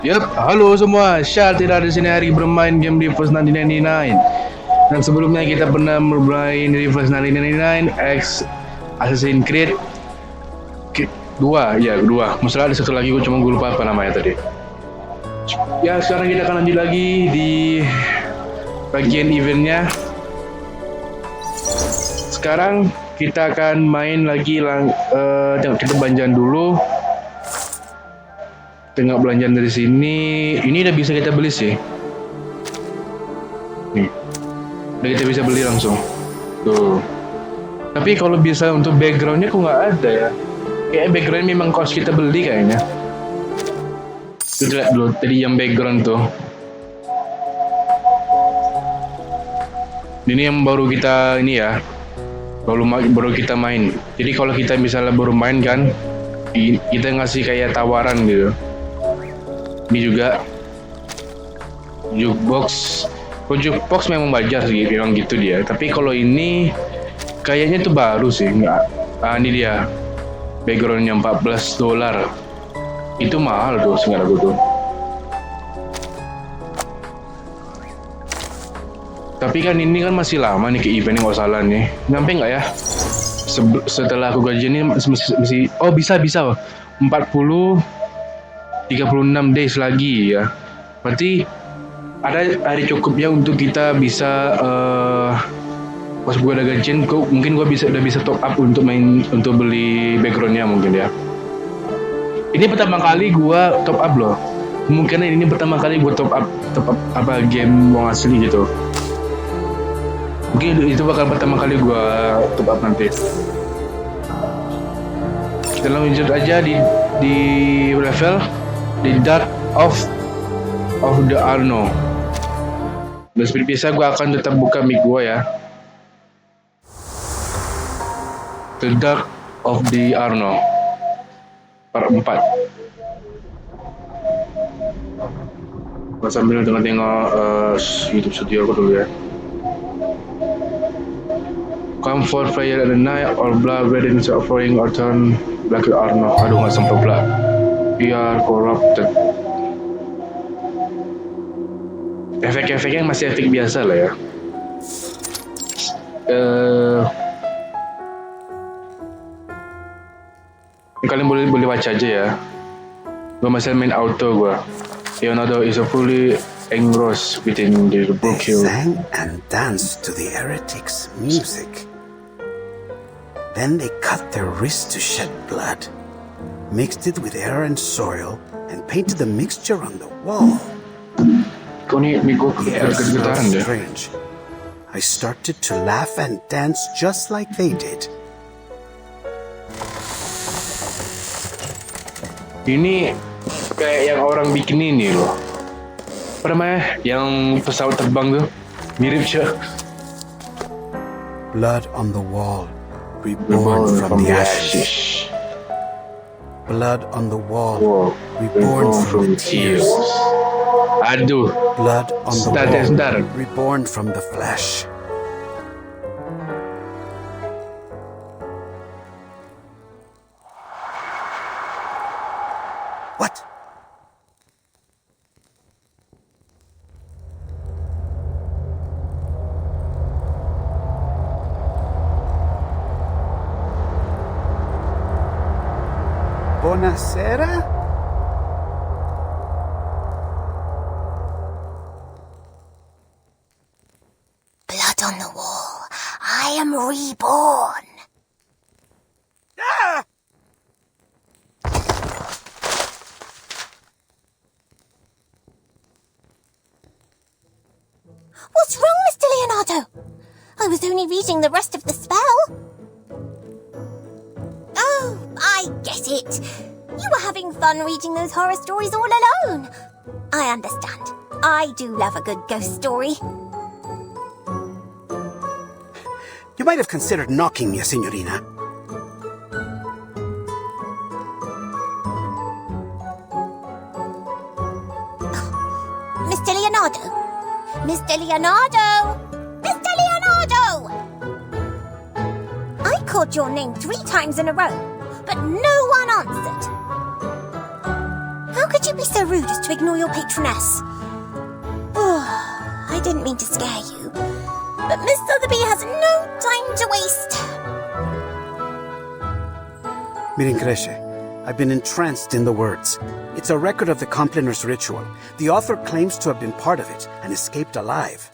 Yup, halo semua. Syah tidak ada di sini hari bermain game Reverse 1999. Dan sebelumnya kita pernah bermain Reverse 1999 X Assassin's Creed 2, ya kedua. Masalah ada satu lagi, gue lupa apa namanya tadi. Ya sekarang kita akan lanjut lagi di bagian eventnya. Sekarang kita akan main lagi kita belanjaan dulu. Tengok belanjaan dari sini. Ini udah bisa kita beli sih. Nih, udah kita bisa beli langsung. Tuh. Tapi kalau bisa untuk backgroundnya kok nggak ada ya. Kayak background memang cost kita beli kayaknya. Tuh lihat dulu tadi yang background tuh. Ini yang baru kita ini ya. Baru kita main. Jadi kalau kita misalnya baru main kan, kita ngasih kayak tawaran gitu. Ini juga jukebox. Kalau jukebox memang wajar sih, memang gitu dia. Tapi kalau ini kayaknya tuh baru sih, nggak? Ini dia backgroundnya $14. Itu mahal tuh sekarang tuh. Tapi kan ini kan masih lama nih ke event nggak salah nih. Nyampe nggak ya? Setelah aku gajian ini masih oh bisa 36 days lagi ya. Berarti ada hari cukupnya untuk kita bisa pas gue ada gajian, mungkin gue udah bisa top up untuk beli backgroundnya mungkin ya. Ini pertama kali gue top up loh. Mungkin ini pertama kali gue top up apa game wong asli gitu. Mungkin itu bakal pertama kali gue top up nanti. Kita lanjut aja di level di Dark of the Arno. Dan seperti biasa gue akan tetap buka mic gue ya. The Dark of the Arno part 4. Gue sambil tengok YouTube studio aku dulu ya. Come for fire at the night or blood weddings offering or turn black Arno. Aduh nggak sempat blood. We are corrupted. Efek-efeknya masih efek biasa lah ya. Kalian boleh baca aja ya. Gue masih main auto gue. Leonardo is a fully engrossed within the book. They sang and danced to the heretics' music. Then they cut their wrists to shed blood, mixed it with air and soil, and painted the mixture on the wall. Kok nih gue The air smelled getaran deh. strange. I started to laugh and dance just like they did. Ini kayak yang orang bikin ini loh. Apa namanya? Yang pesawat terbang tuh. Mirip sih. Blood on the wall, reborn from the ashes. Blood on the wall, reborn from the tears. Aduh. Blood on the Sebentar. wall, reborn from the flesh. What? Buonasera? Blood on the wall. I am reborn. Ah! What's wrong, Mr. Leonardo? I was only reading the rest of the spell. Oh, I get it. You were having fun reading those horror stories all alone. I understand. I do love a good ghost story. You might have considered knocking me, Signorina. Mr. Leonardo? Mr. Leonardo? Mr. Leonardo! I called your name 3 times in a row, but no one answered. How could you be so rude as to ignore your patroness? Oh, I didn't mean to scare you, but Miss Sotheby has no time to waste. Mirin Cresce, I've been entranced in the words. It's a record of the Compliner's ritual. The author claims to have been part of it and escaped alive.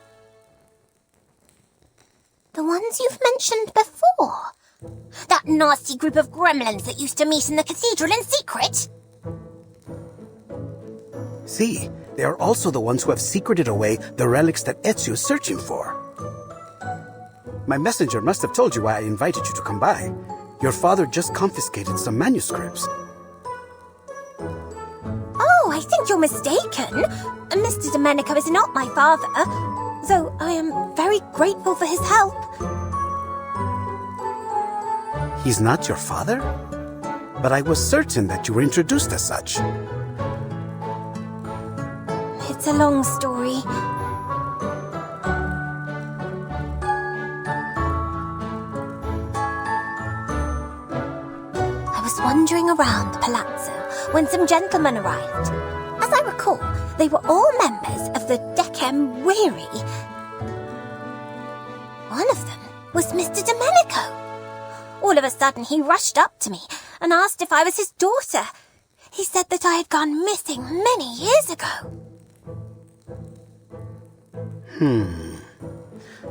The ones you've mentioned before? That nasty group of gremlins that used to meet in the cathedral in secret? See, they are also the ones who have secreted away the relics that Ezio is searching for. My messenger must have told you why I invited you to come by. Your father just confiscated some manuscripts. Oh, I think you're mistaken. Mr. Domenico is not my father, though I am very grateful for his help. He's not your father? But I was certain that you were introduced as such. It's a long story. I was wandering around the palazzo when some gentlemen arrived. As I recall, they were all members of the Decem Weary. One of them was Mr. Domenico. All of a sudden, he rushed up to me and asked if I was his daughter. He said that I had gone missing many years ago.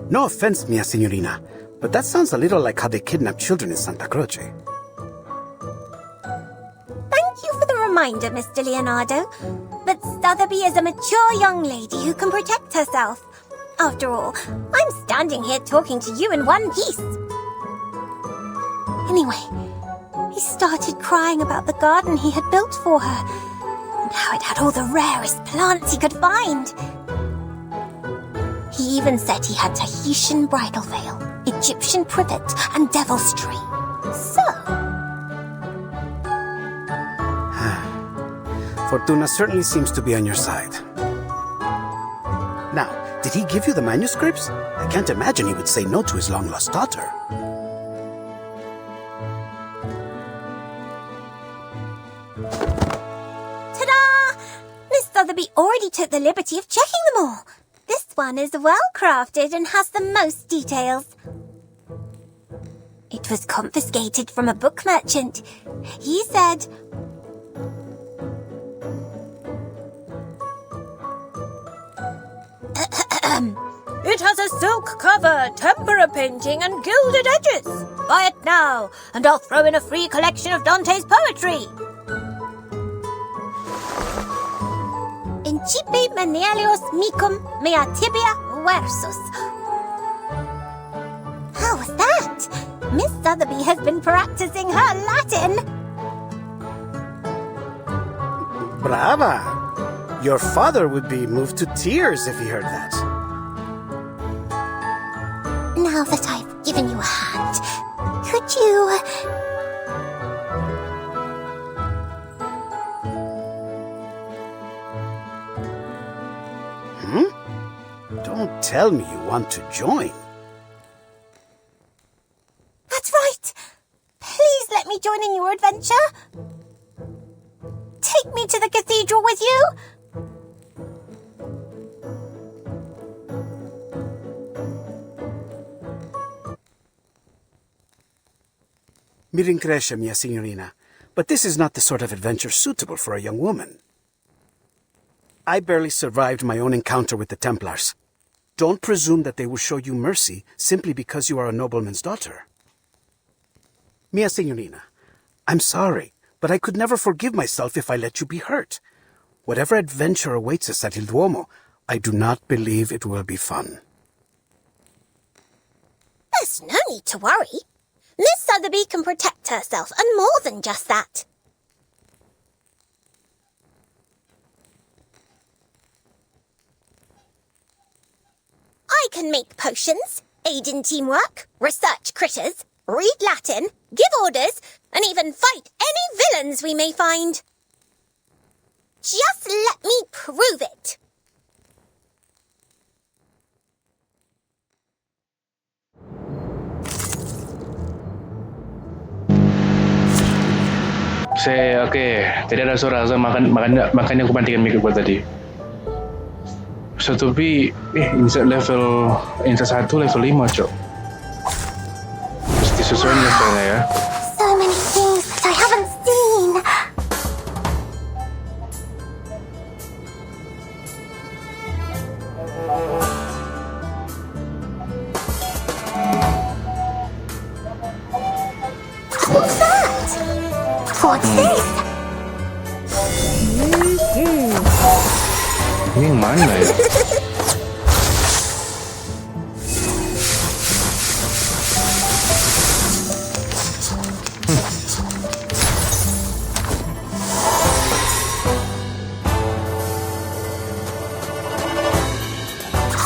No offense, mia signorina, but that sounds a little like how they kidnap children in Santa Croce. Thank you for the reminder, Mr. Leonardo. But Sotheby is a mature young lady who can protect herself. After all, I'm standing here talking to you in one piece. Anyway, he started crying about the garden he had built for her, and how it had all the rarest plants he could find. He even said he had Tahitian bridal veil, Egyptian privet, and devil's tree. So... Fortuna certainly seems to be on your side. Now, did he give you the manuscripts? I can't imagine he would say no to his long-lost daughter. Ta-da! Miss Sotheby already took the liberty of checking them all. This one is well crafted and has the most details. It was confiscated from a book merchant. He said... It has a silk cover, tempera painting, and gilded edges. Buy it now, and I'll throw in a free collection of Dante's poetry. Incipe menelios micum mea tibia versus. How was that? Miss Sotheby has been practicing her Latin. Brava! Your father would be moved to tears if he heard that. Now that I've given you a hand, could you... Don't tell me you want to join. That's right! Please let me join in your adventure. Take me to the cathedral with you. Mi rincresce, mia signorina, but this is not the sort of adventure suitable for a young woman. I barely survived my own encounter with the Templars. Don't presume that they will show you mercy simply because you are a nobleman's daughter. Mia signorina, I'm sorry, but I could never forgive myself if I let you be hurt. Whatever adventure awaits us at Il Duomo, I do not believe it will be fun. There's no need to worry. Miss Sotheby can protect herself, and more than just that. I can make potions, aid in teamwork, research critters, read Latin, give orders, and even fight any villains we may find. Just let me prove it. Oke. Tadi ada suara azan makanya aku matikan mic gua tadi. So tapi insert 1 level 5 cok. Mesti sesuai levelnya ya. So many things that I haven't seen. What's that? What's this? Ini yang mana ya?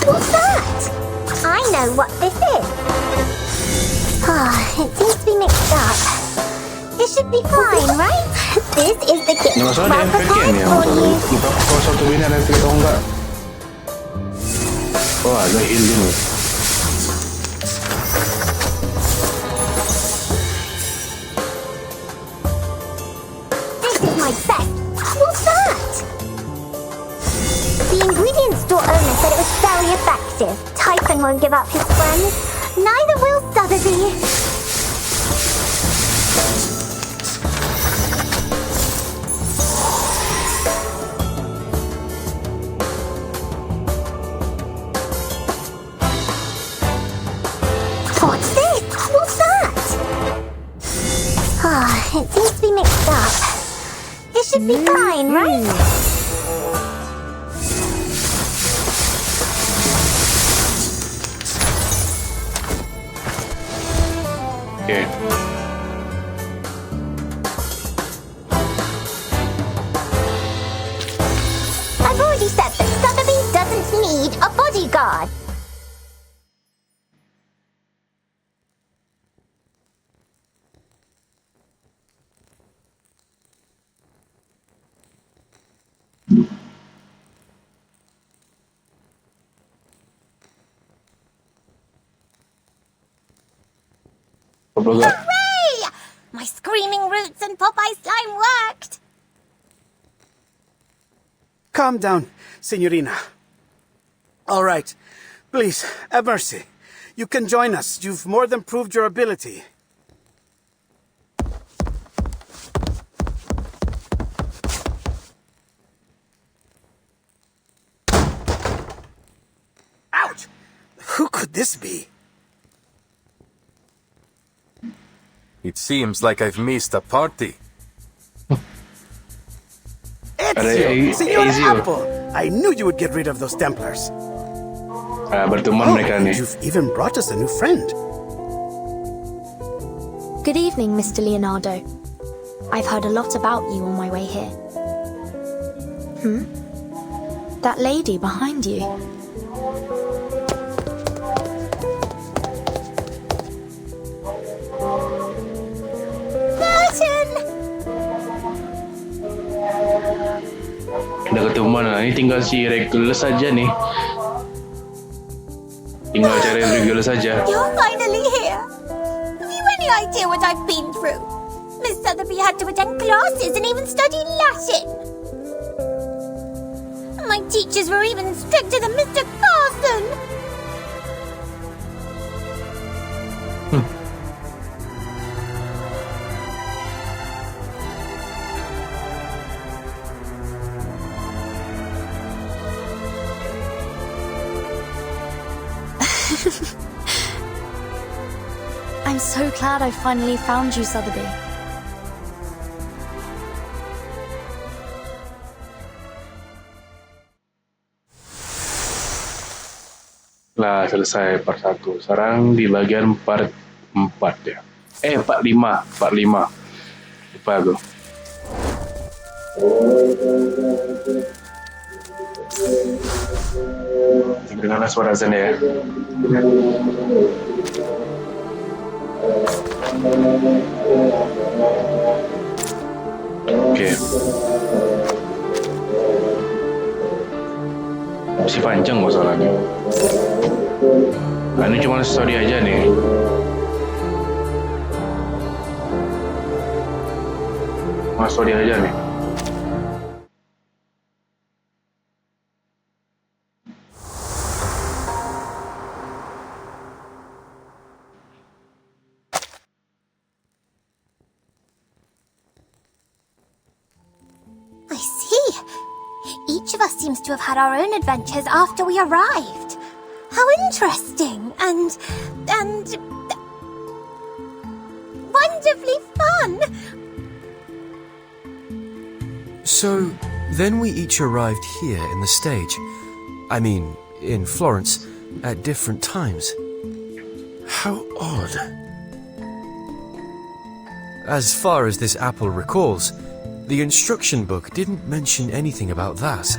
What's that? I know what this is. It seems to be mixed up. This should be fine, right? This is the kit. Nggak salah Well ada prepared ya for you. lupa kalau satu ini ada trik atau enggak. Oh ada healing loh. This is my best. What's that? The ingredient store owner said it was very effective. Typhon won't give up his friends. Neither will Sotheby. What's this? What's that? It seems to be mixed up. This should be fine, right? Oke. I've already said that Sotheby doesn't need a bodyguard. Apa enggak? Hooray! My screaming roots and Popeye slime worked. Calm down, Signorina. All right. Please, have mercy. You can join us. You've more than proved your ability. Ouch! Who could this be? It seems like I've missed a party. Ezio! Signor Ezio. Apple! I knew you would get rid of those Templars. Berteman mereka and nih. you've even brought us a new friend. Good evening, Mr. Leonardo. I've heard a lot about you on my way here. That lady behind you. Udah ketemuan lah. Ini tinggal si Regulus saja nih. Tinggal cari Regulus saja. You're finally here. Have you any idea what I've been through? Miss Sotheby had to attend classes and even study Latin. My teachers were even stricter than Mr. Carson. I'm so glad I finally found you, Sotheby. Lah selesai part 1. Sekarang di bagian part 4 ya. Part 5. Lupa aku. Dengarlah suara azan ya. Oke. Masih panjang masalahnya. Nah, ini cuma story aja nih. Masuk dia aja nih. I see. Each of us seems to have had our own adventures after we arrived. How interesting and wonderfully fun. So, then we each arrived here in the stage. I mean, in Florence, at different times. How odd. As far as this apple recalls, the instruction book didn't mention anything about that.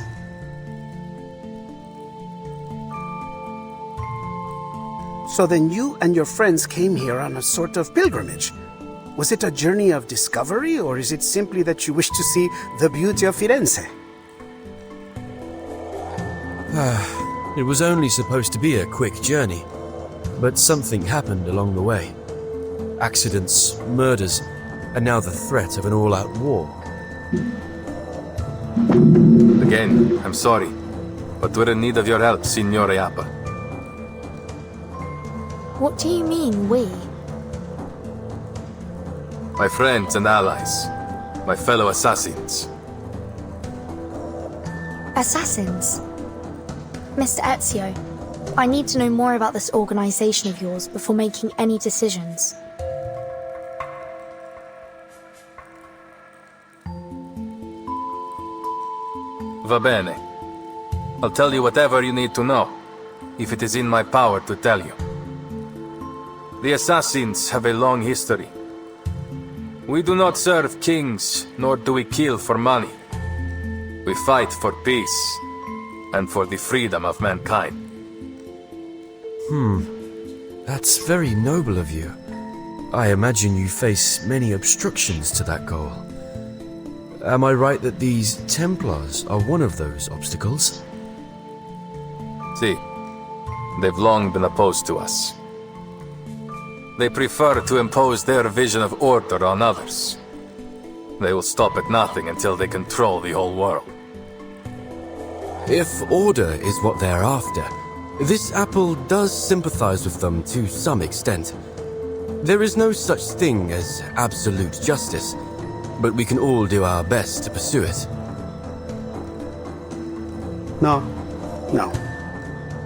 So then you and your friends came here on a sort of pilgrimage. Was it a journey of discovery, or is it simply that you wish to see the beauty of Firenze? It was only supposed to be a quick journey, but something happened along the way. Accidents, murders, and now the threat of an all-out war. Again, I'm sorry, but we're in need of your help, Signore Appa. What do you mean, we? My friends and allies, my fellow assassins. Assassins? Mr. Ezio, I need to know more about this organization of yours before making any decisions. Va bene. I'll tell you whatever you need to know, if it is in my power to tell you. The assassins have a long history. We do not serve kings, nor do we kill for money. We fight for peace, and for the freedom of mankind. That's very noble of you. I imagine you face many obstructions to that goal. Am I right that these Templars are one of those obstacles? See, they've long been opposed to us. They prefer to impose their vision of order on others. They will stop at nothing until they control the whole world. If order is what they're after, this apple does sympathize with them to some extent. There is no such thing as absolute justice, but we can all do our best to pursue it. No.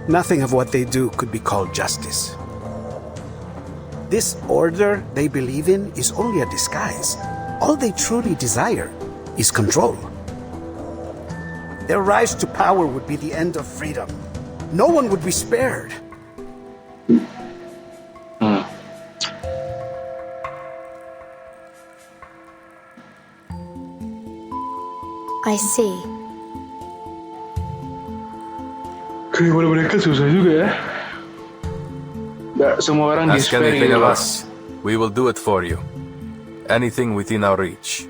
Nothing of what they do could be called justice. This order they believe in is only a disguise. All they truly desire is control. Their rise to power would be the end of freedom. No one would be spared. I see. Kehidupan mereka susah juga ya. Gak semua orang Ask despair anything gitu of loh. us, we will do it for you. Anything within our reach.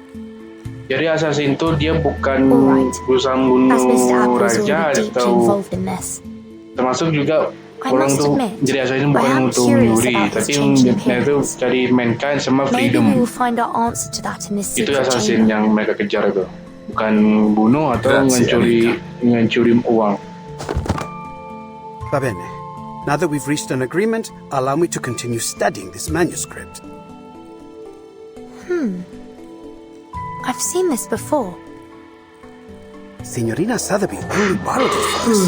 Jadi assassin tuh dia bukan Alright. berusaha As Mr. bunuh Apple's raja already deeply atau involved in this, termasuk juga I orang must tuh admit, jadi assassin I bukan am untuk curious mencuri, about his tapi changing dia itu appearance. cari mankind sama maybe freedom. we will find our answer to that in this Itu secret assassin chamber. yang mereka kejar itu, bukan bunuh atau Grazie, ngancuri uang. Va bene. Now that we've reached an agreement, allow me to continue studying this manuscript. I've seen this before. Signorina Sotheby only borrowed it for us.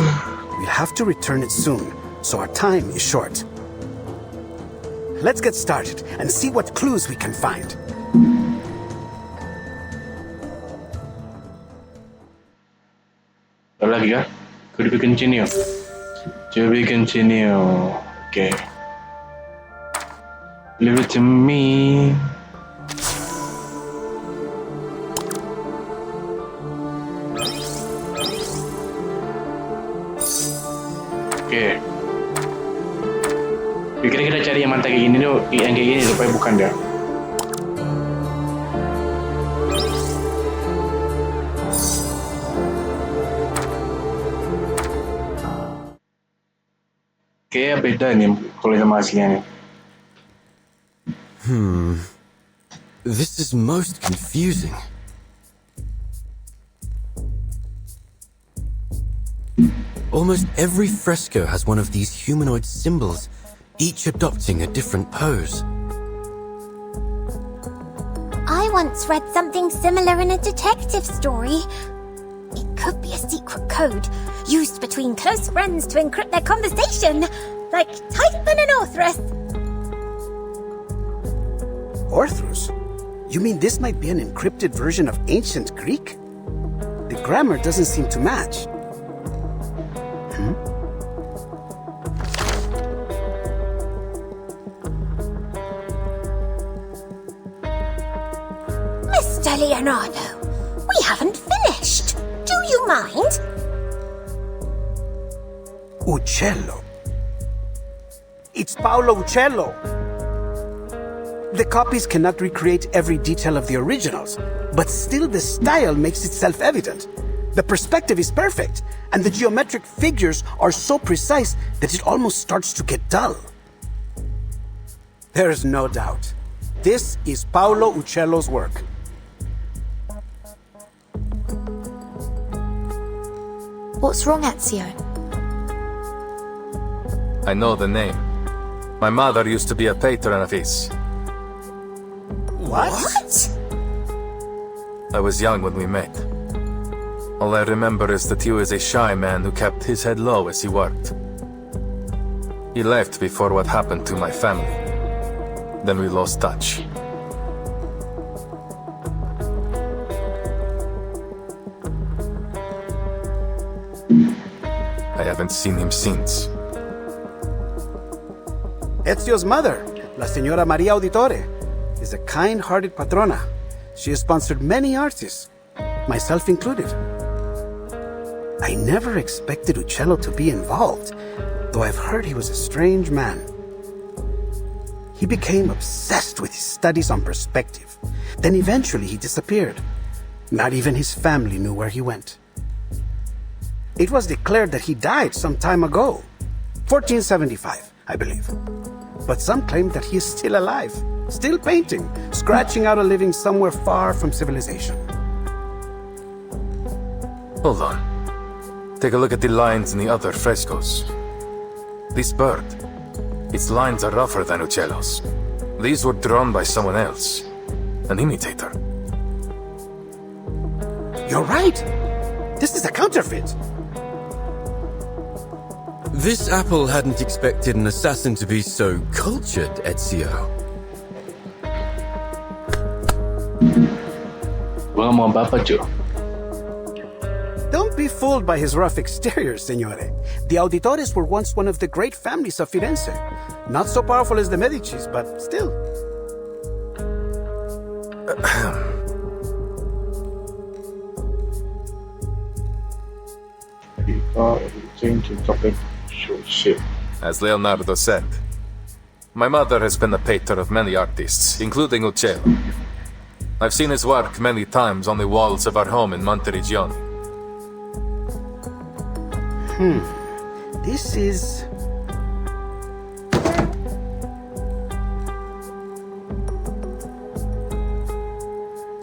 We'll have to return it soon, so our time is short. Let's get started and see what clues we can find. Ada lagi kah? Could we continue? To be continue. Okay. Leave it to me. Okay. Kira kita cari yang mantai kayak gini tuh, yang kayak gini supaya bukan dia. Kayak beda nih kalau sama aslinya nih. This is most confusing. Almost every fresco has one of these humanoid symbols, each adopting a different pose. I once read something similar in a detective story. It could be a secret code, used between close friends to encrypt their conversation, like Typhon and Orthrus. Orthrus? You mean this might be an encrypted version of ancient Greek? The grammar doesn't seem to match. Mr. Leonardo, we haven't finished. Do you mind? Uccello. It's Paolo Uccello. The copies cannot recreate every detail of the originals, but still the style makes it self-evident. The perspective is perfect, and the geometric figures are so precise that it almost starts to get dull. There's no doubt. This is Paolo Uccello's work. What's wrong, Ezio? I know the name. My mother used to be a patron of his. What? I was young when we met. All I remember is that he was a shy man who kept his head low as he worked. He left before what happened to my family. Then we lost touch. I haven't seen him since. Ezio's mother, La Señora Maria Auditore, is a kind-hearted patrona. She has sponsored many artists, myself included. I never expected Uccello to be involved, though I've heard he was a strange man. He became obsessed with his studies on perspective. Then eventually he disappeared. Not even his family knew where he went. It was declared that he died some time ago, 1475, I believe. But some claim that he is still alive, still painting, scratching out a living somewhere far from civilization. Hold on. Take a look at the lines in the other frescoes. This bird, its lines are rougher than Uccello's. These were drawn by someone else, an imitator. You're right! This is a counterfeit! This apple hadn't expected an assassin to be so cultured, Ezio. Gua mau apa, Cuk? Don't be fooled by his rough exterior, Signore. The Auditores were once one of the great families of Firenze. Not so powerful as the Medicis, but still. Change the topic. Shit. As Leonardo said, my mother has been a patron of many artists, including Uccello. I've seen his work many times on the walls of our home in Monteriggioni. This is...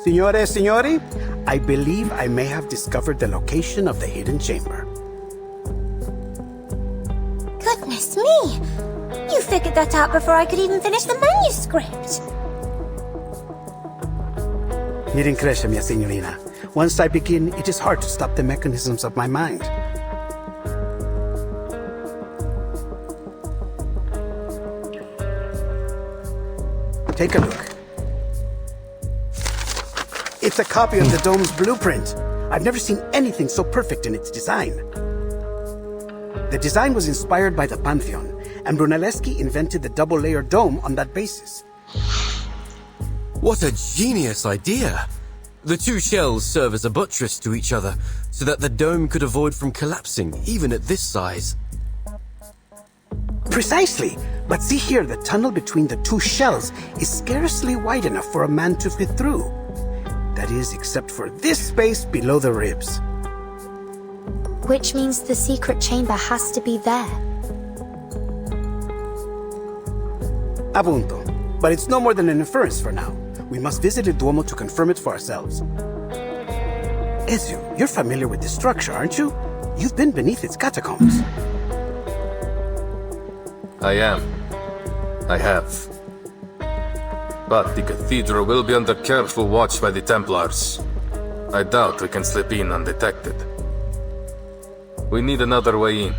Signore, signori, I believe I may have discovered the location of the hidden chamber. Goodness me! You figured that out before I could even finish the manuscript. Mi rincresce, mia signorina. Once I begin, it is hard to stop the mechanisms of my mind. Take a look. It's a copy of the dome's blueprint. I've never seen anything so perfect in its design. The design was inspired by the Pantheon, and Brunelleschi invented the double-layered dome on that basis. What a genius idea! The two shells serve as a buttress to each other, so that the dome could avoid from collapsing, even at this size. Precisely! But see here, the tunnel between the two shells is scarcely wide enough for a man to fit through. That is, except for this space below the ribs. Which means the secret chamber has to be there. Appunto. But it's no more than an inference for now. We must visit the Duomo to confirm it for ourselves. Ezio, you're familiar with this structure, aren't you? You've been beneath its catacombs. I am. I have. But the cathedral will be under careful watch by the Templars. I doubt we can slip in undetected. We need another way in.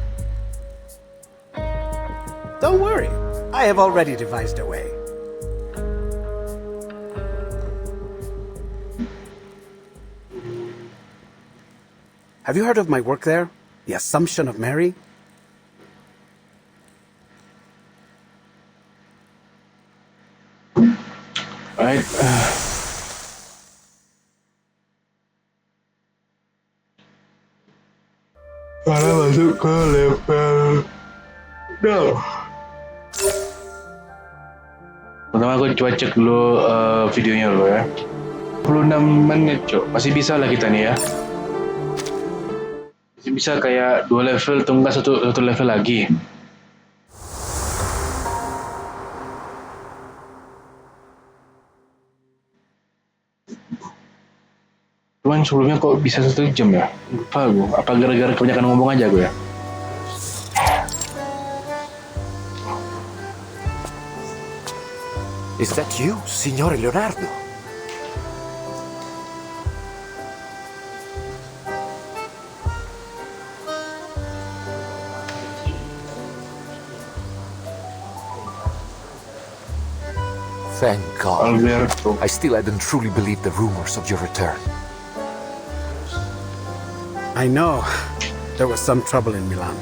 Don't worry. I have already devised a way. Have you heard of my work there? The Assumption of Mary? Alright. Para masuk ke level no. Pertama aku coba cek dulu videonya dulu ya. 26 menit cok. Masih bisa lah kita nih ya. Masih bisa kayak 2 level atau enggak satu level lagi. Cuman sebelumnya kok bisa 1 jam ya? Lupa gue. Apa gara-gara kebanyakan ngomong aja gue ya? Is that you, Signore Leonardo? Thank God. Alberto. I still hadn't truly believed the rumors of your return. I know. There was some trouble in Milan.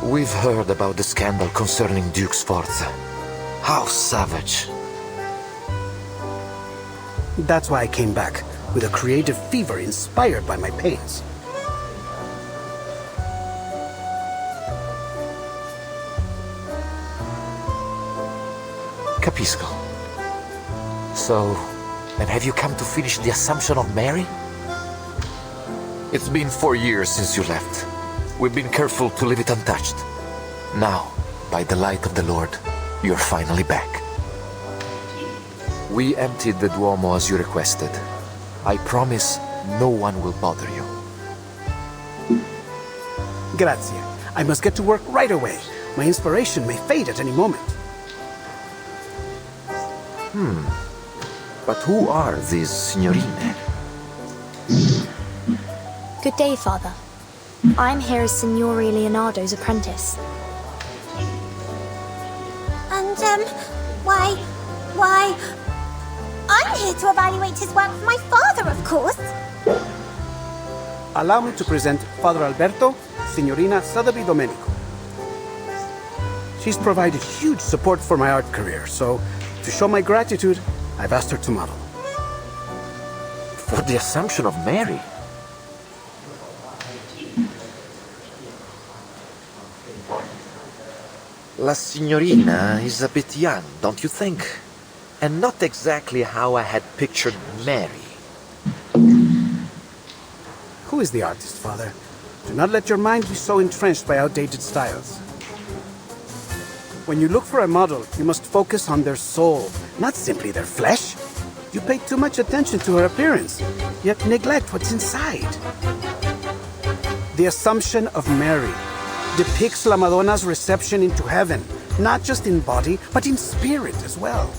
We've heard about the scandal concerning Duke Sforza. How savage. That's why I came back, with a creative fever inspired by my pains. Capisco. So, and have you come to finish the Assumption of Mary? It's been 4 years since you left. We've been careful to leave it untouched. Now, by the light of the Lord, you're finally back. We emptied the Duomo as you requested. I promise no one will bother you. Grazie. I must get to work right away. My inspiration may fade at any moment. But who are these signorine? Good day, Father. I'm here as Signore Leonardo's apprentice. And, why... I'm here to evaluate his work for my father, of course. Allow me to present Father Alberto, Signorina Sotheby Domenico. She's provided huge support for my art career, so to show my gratitude, I've asked her to model. For the Assumption of Mary? La signorina is a bit young, don't you think? And not exactly how I had pictured Mary. Who is the artist, Father? Do not let your mind be so entrenched by outdated styles. When you look for a model, you must focus on their soul, not simply their flesh. You pay too much attention to her appearance, yet neglect what's inside. The Assumption of Mary depicts La Madonna's reception into heaven, not just in body, but in spirit as well.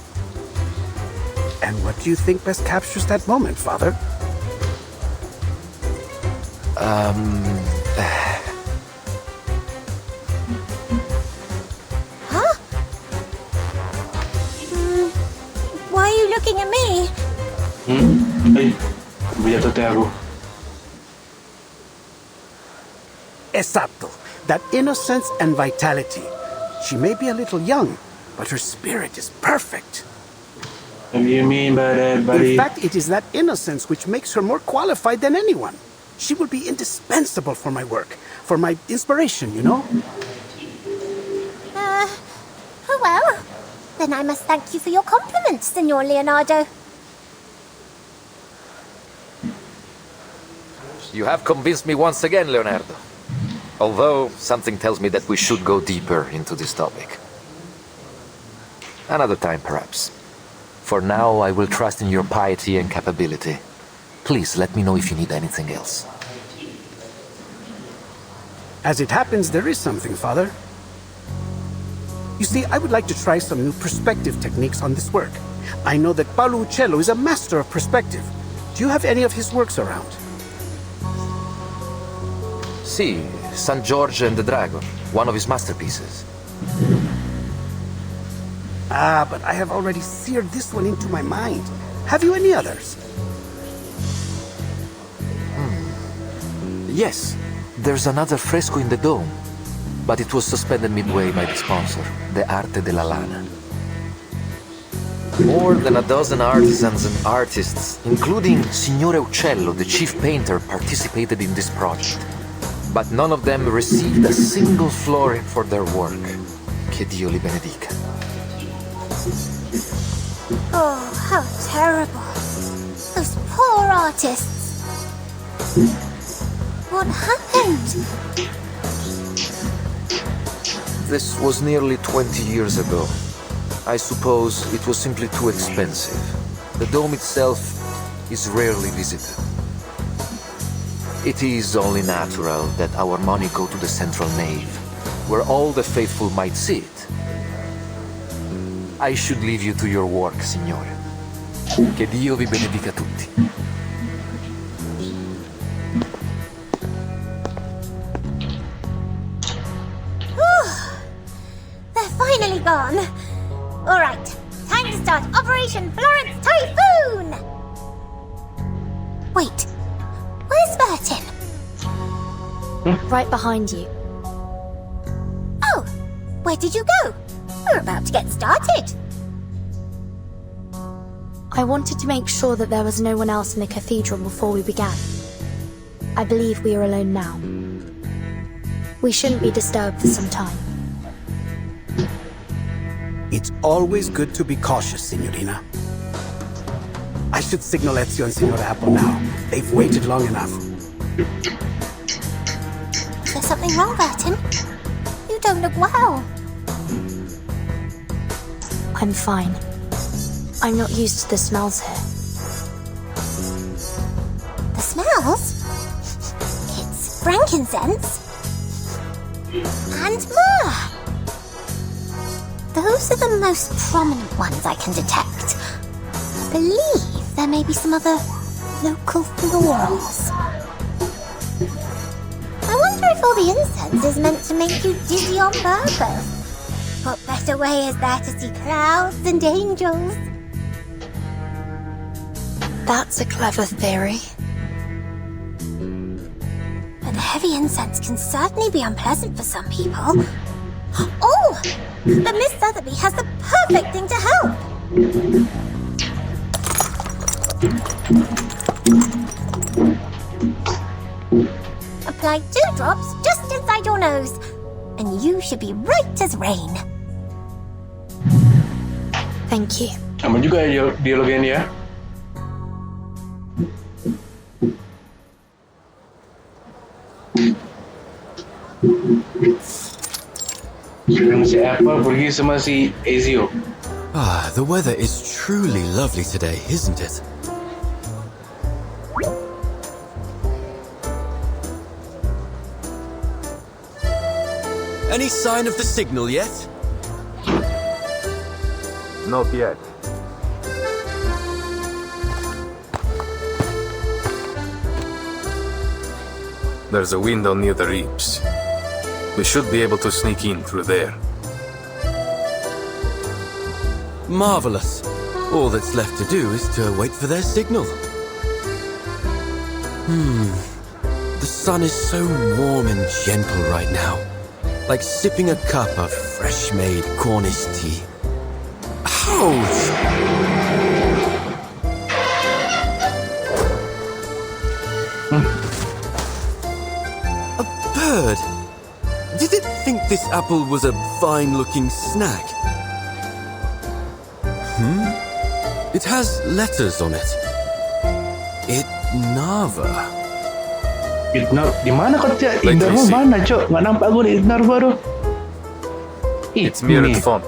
And what do you think best captures that moment, Father? Huh? Why are you looking at me? Ay, billete te hago. Esatto, that innocence and vitality. She may be a little young, but her spirit is perfect. What do you mean by that, buddy? In fact, it is that innocence which makes her more qualified than anyone. She will be indispensable for my work, for my inspiration, you know? Oh well. Then I must thank you for your compliments, Signor Leonardo. You have convinced me once again, Leonardo. Although, something tells me that we should go deeper into this topic. Another time, perhaps. For now, I will trust in your piety and capability. Please let me know if you need anything else. As it happens, there is something, Father. You see, I would like to try some new perspective techniques on this work. I know that Paolo Uccello is a master of perspective. Do you have any of his works around? See, San George and the Dragon, one of his masterpieces. Ah, but I have already seared this one into my mind. Have you any others? Yes, there's another fresco in the dome, but it was suspended midway by the sponsor, the Arte della Lana. More than a dozen artisans and artists, including Signore Uccello, the chief painter, participated in this project. But none of them received a single florin for their work. Che Dio li benedica. Oh, how terrible. Those poor artists. What happened? This was nearly 20 years ago. I suppose it was simply too expensive. The dome itself is rarely visited. It is only natural that our money go to the central nave, where all the faithful might see it. I should leave you to your work, Signore. Che Dio vi benedica tutti. They're finally gone. All right, time to start Operation Florence Typhoon! Wait, where's Bertin? Right behind you. Oh, where did you go? We're about to get started. I wanted to make sure that there was no one else in the cathedral before we began. I believe we are alone now. We shouldn't be disturbed for some time. It's always good to be cautious, Signorina. I should signal Ezio and Signora Apple now. They've waited long enough. Is there something wrong, Bertin? You don't look well. I'm fine. I'm not used to the smells here. The smells? It's frankincense. And myrrh. Those are the most prominent ones I can detect. I believe there may be some other local florals. I wonder if all the incense is meant to make you dizzy on purpose. What better way is there to see clouds and angels? That's a clever theory. But heavy incense can certainly be unpleasant for some people. Oh! But Miss Sotheby has the perfect thing to help! Apply 2 drops just inside your nose, and you should be right as rain. Thank you. Aman juga ya dialognya ini ya. Sekarang si Apple pergi sama si Ezio. Ah, the weather is truly lovely today, isn't it? Any sign of the signal yet? Not yet. There's a window near the reaps. We should be able to sneak in through there. Marvelous. All that's left to do is to wait for their signal. The sun is so warm and gentle right now. Like sipping a cup of fresh-made Cornish tea. Ouch! A bird? Did it think this apple was a fine-looking snack? It has letters on it. Idnava. Idnar, di mana kau tiap? Let me Idnar see. mana cok? Nggak nampak gue di Idnar baru. It's mirrored font.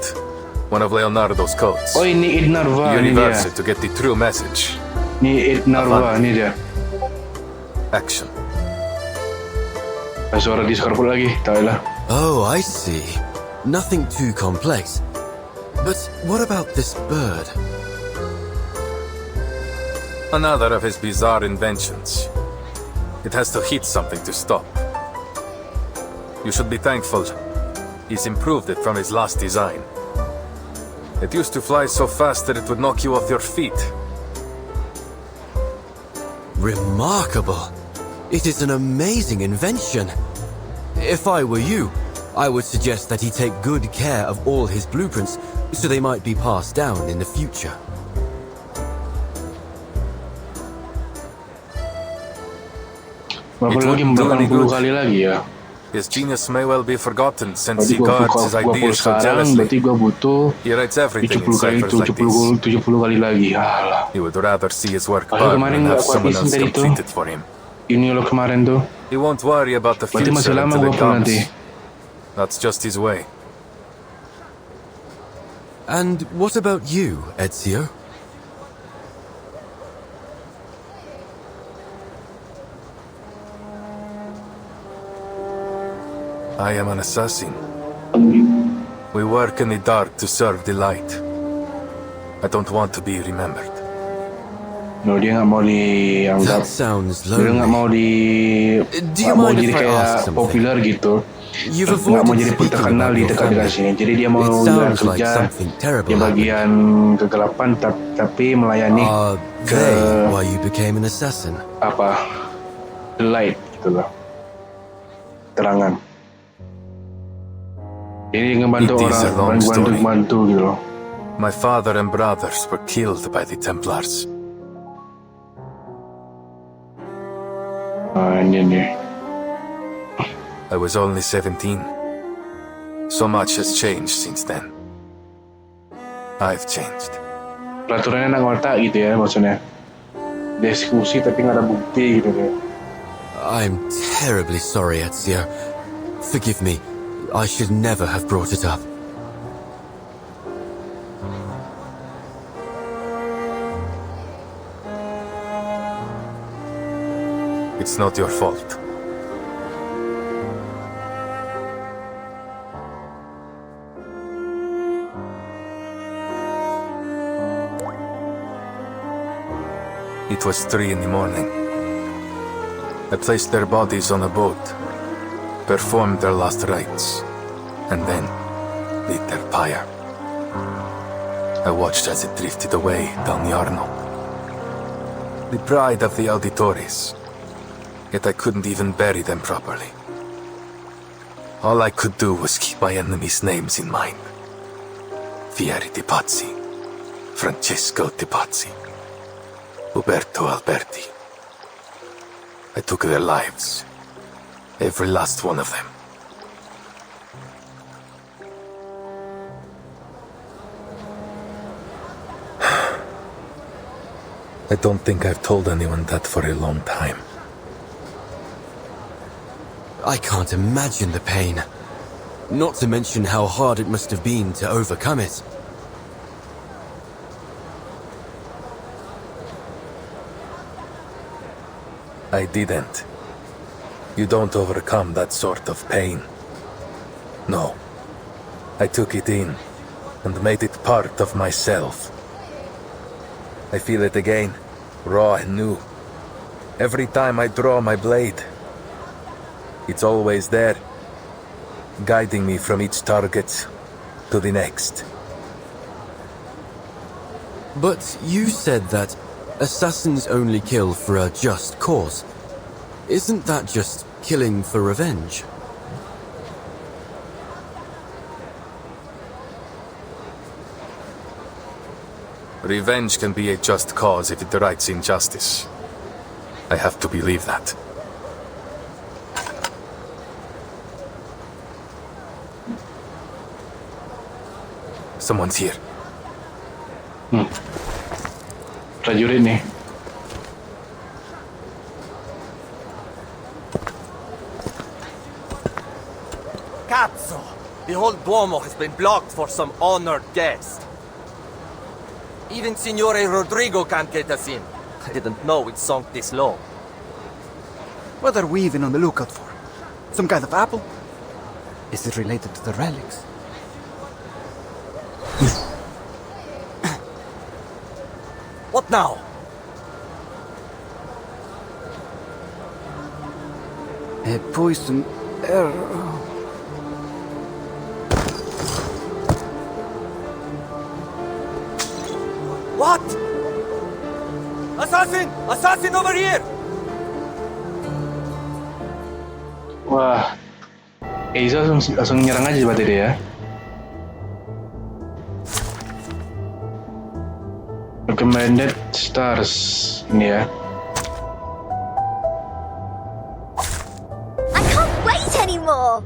One of Leonardo's codes. Oh ini Idnarva ini dia. Universe to get the true message. Ini Idnarva ini dia. Action. Suara Discord lagi, tahu lah. Oh, I see. Nothing too complex. But what about this bird? Another of his bizarre inventions. It has to hit something to stop. You should be thankful. He's improved it from his last design. It used to fly so fast that it would knock you off your feet. Remarkable. It is an amazing invention. If I were you, I would suggest that he take good care of all his blueprints so they might be passed down in the future. Berapa It lagi? wouldn't do any 80 good. kali lagi ya. His genius may well be forgotten since Berarti he gua guards his full ideas so sekarang, jealously. berarti gua butuh He writes everything in 70 kali, ciphers like this. 70 kali lagi. Alah. He would rather see his work Padahal burn kemarin than have aku someone habisin else tadi tuh. complete it for him. Ini lo kemarin tuh. He won't worry about the Berarti masih future lama until gua it full comes. nanti. That's just his way. And what about you, Ezio? I am an assassin. We work in the dark to serve the light. I don't want to be remembered. No, dia nggak mau dianggap. That sounds Dia nggak mau lonely. di. Do you Nggak mau mind jadi if I ask kayak something? populer gitu. You've Nggak mau avoided jadi speaking terkenal about di your dekat-dekat family. sini. Jadi dia mau It nggak sounds like kerja something terrible di happened. bagian kegelapan, tapi melayani Are ke they why you became an assassin? apa? The light gitu loh. Terangan. Jadi dia ngebantu It is a long orang, story. bantu gitu loh. My father and brothers were killed by the Templars. Ini nih. I was only 17. So much has changed since then. I've changed. Peraturannya enak ngotak gitu ya maksudnya. Diskusi tapi nggak ada bukti gitu deh. I'm terribly sorry, Ezio. Forgive me. I should never have brought it up. It's not your fault. It was 3 in the morning. I placed their bodies on a boat, performed their last rites, and then lit their pyre. I watched as it drifted away down the Arno. The pride of the auditores. Yet I couldn't even bury them properly. All I could do was keep my enemies' names in mind. Fieri di Pazzi, Francesco di Pazzi, Uberto Alberti. I took their lives, every last one of them. I don't think I've told anyone that for a long time. I can't imagine the pain. Not to mention how hard it must have been to overcome it. I didn't. You don't overcome that sort of pain. No. I took it in and made it part of myself. I feel it again, raw and new. Every time I draw my blade, it's always there, guiding me from each target to the next. But you said that assassins only kill for a just cause. Isn't that just killing for revenge? Revenge can be a just cause if it rights injustice. I have to believe that. Someone's here. Prajurit nih. Cazzo! The whole Duomo has been blocked for some honored guest. Even Signore Rodrigo can't get us in. I didn't know it sunk this low. What are we even on the lookout for? Some kind of apple? Is it related to the relics? What now? A poison arrow. What? Assassin! Assassin over here! Wah, Eiza langsung nyerang aja berarti dia ya. Recommended stars ini ya. I can't wait anymore!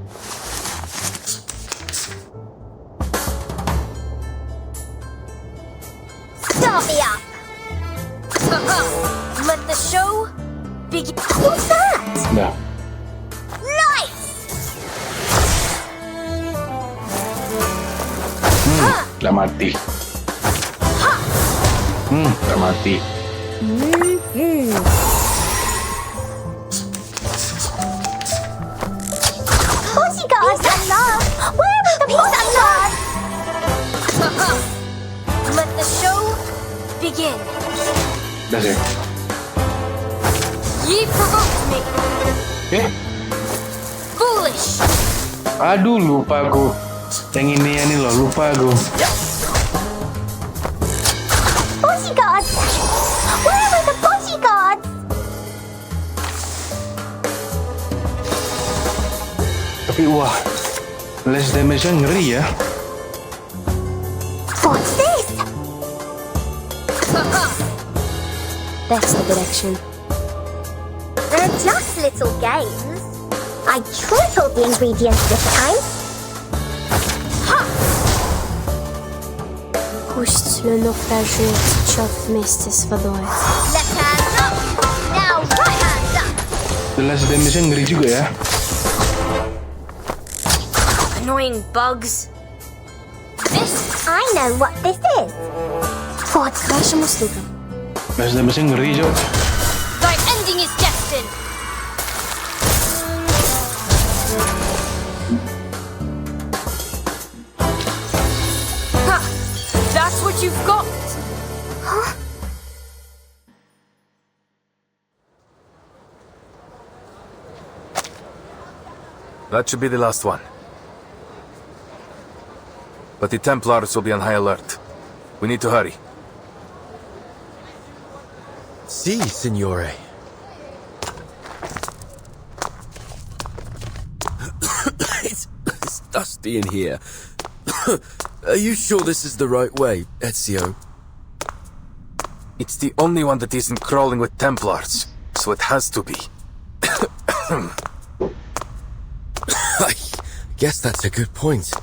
Start me up! Let the show begin. What's that? Udah. Nice! Udah mati. Udah mati. Bodyguards and love! Where are the peace and love? Let the show begin. Udah sih. Ye provoked me. Foolish. Aduh, lupa aku. Yang ini loh, lupa aku. Bodyguards! Where are the bodyguards? Tapi wah, less damage-nya ngeri ya. What's this? That's the direction. They're just little games. I tripled the ingredients this time. Pust le naufrageur chauffe mestes vador. Left hand up. Now right hand up. Less damage-nya ngeri juga ya. Annoying bugs. This, I know what this is. What's Baixa mosluga. Less damage-nya ngeri jo. Thy ending is destined. Ha! That's what you've got. That should be the last one. But the Templars will be on high alert. We need to hurry. Si, signore. It's dusty in here. Are you sure this is the right way, Ezio? It's the only one that isn't crawling with Templars, so it has to be. I guess that's a good point.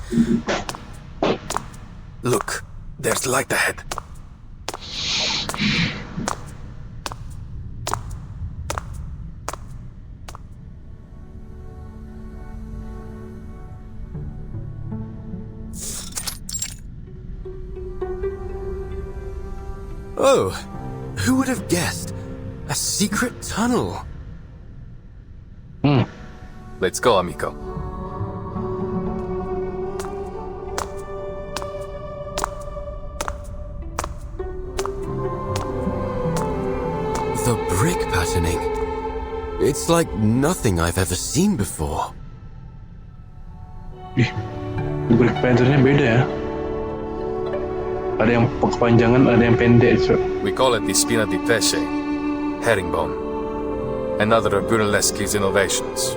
Look, there's light ahead. Oh, who would have guessed? A secret tunnel. Let's go, amico. The brick patterning. It's like nothing I've ever seen before. Ih, brick pattern-nya beda ya. Ada yang kepanjangan, ada yang pendek. So. We call it the spina di pesce, herringbone. Another of Brunelleschi's innovations.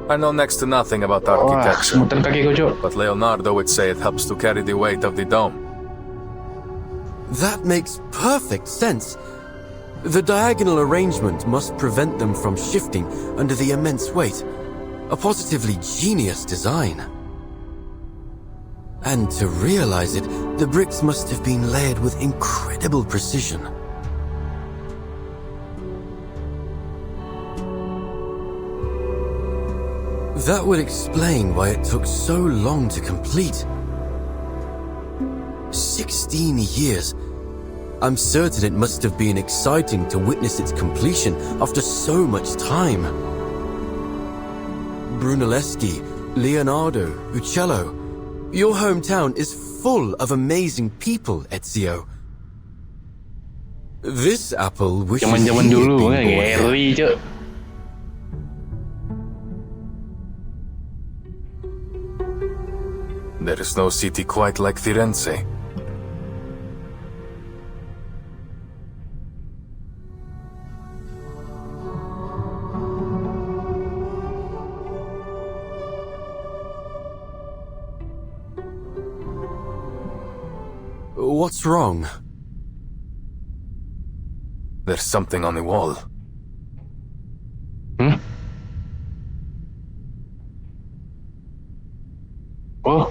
I know next to nothing about Wah, architecture, semutan kaki ko, Jo. but Leonardo would say it helps to carry the weight of the dome. That makes perfect sense. The diagonal arrangement must prevent them from shifting under the immense weight. A positively genius design. And to realize it, the bricks must have been layered with incredible precision. That would explain why it took so long to complete. 16 years. I'm certain it must have been exciting to witness its completion after so much time. Brunelleschi, Leonardo, Uccello. Your hometown is full of amazing people, Ezio. This apple wishes he had Zaman-zaman been dulu born kan here. ngeri, Cok. There is no city quite like Firenze. What's wrong? There's something on the wall. Oh,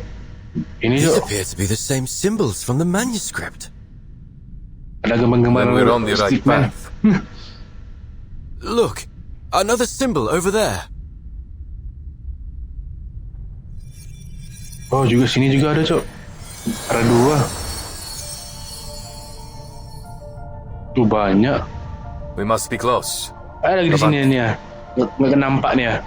ini These Cok. appear to be the same symbols from the manuscript. Ada gambar-gambar Then we're on the right stickman. path. Look, another symbol over there. Oh, juga sini juga ada, Cok. Ada 2. Tuh banyak. We must be close. Ada lagi di Apaan? sini nih ya. Nggak nampak nih ya.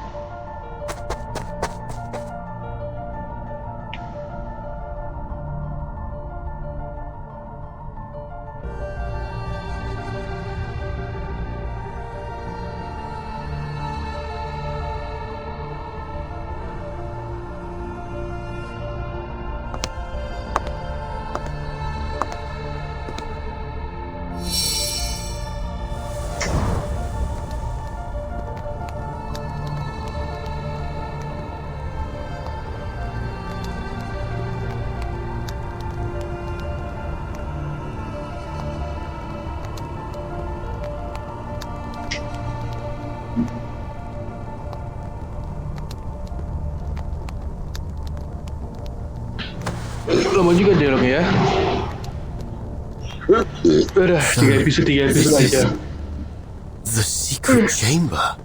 Lama juga dialognya ya. Udah, 3 episode This aja. is the secret chamber.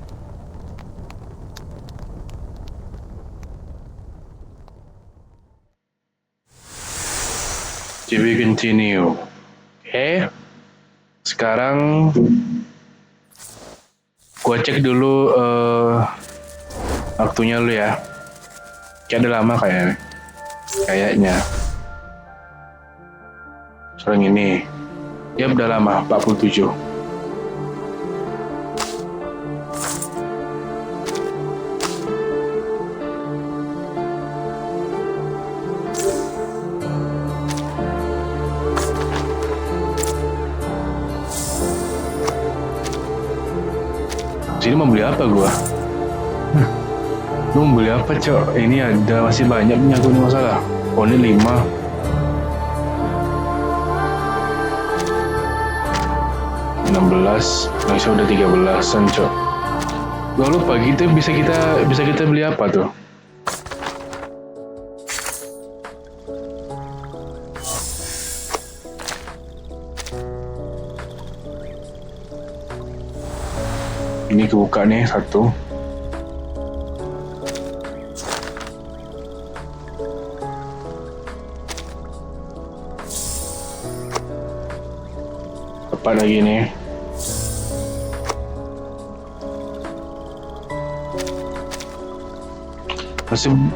To be continue. Oke. Sekarang gua cek dulu waktunya lu ya. Kayak udah lama kayaknya. Sekarang ini. Ya udah lama, 47. Sini mau beli apa gua? Lu mau beli apa, Cok? Ini ada masih banyak punya aku nih masalah. Oh, ini 5. Nah, udah 13-an, Cok. Gua lupa bisa kita beli apa tuh? Ini kebuka nih 1. Apa lagi nih?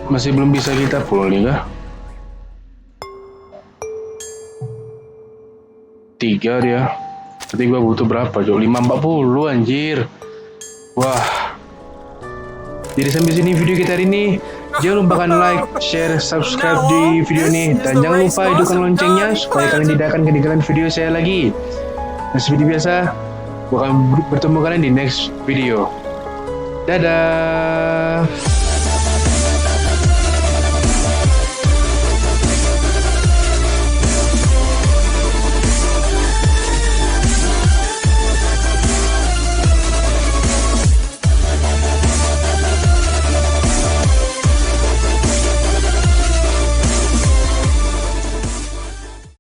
Masih belum bisa kita pull nih kah? 3 dia. Berarti gua butuh berapa, Cok? 540 anjir. Wah. Jadi sampai sini video kita hari ini. Jangan lupa like, share, subscribe di video ini. Dan jangan lupa hidupkan loncengnya supaya kalian tidak akan ketinggalan video saya lagi. Dan seperti biasa, gua akan bertemu kalian di next video. Dadah.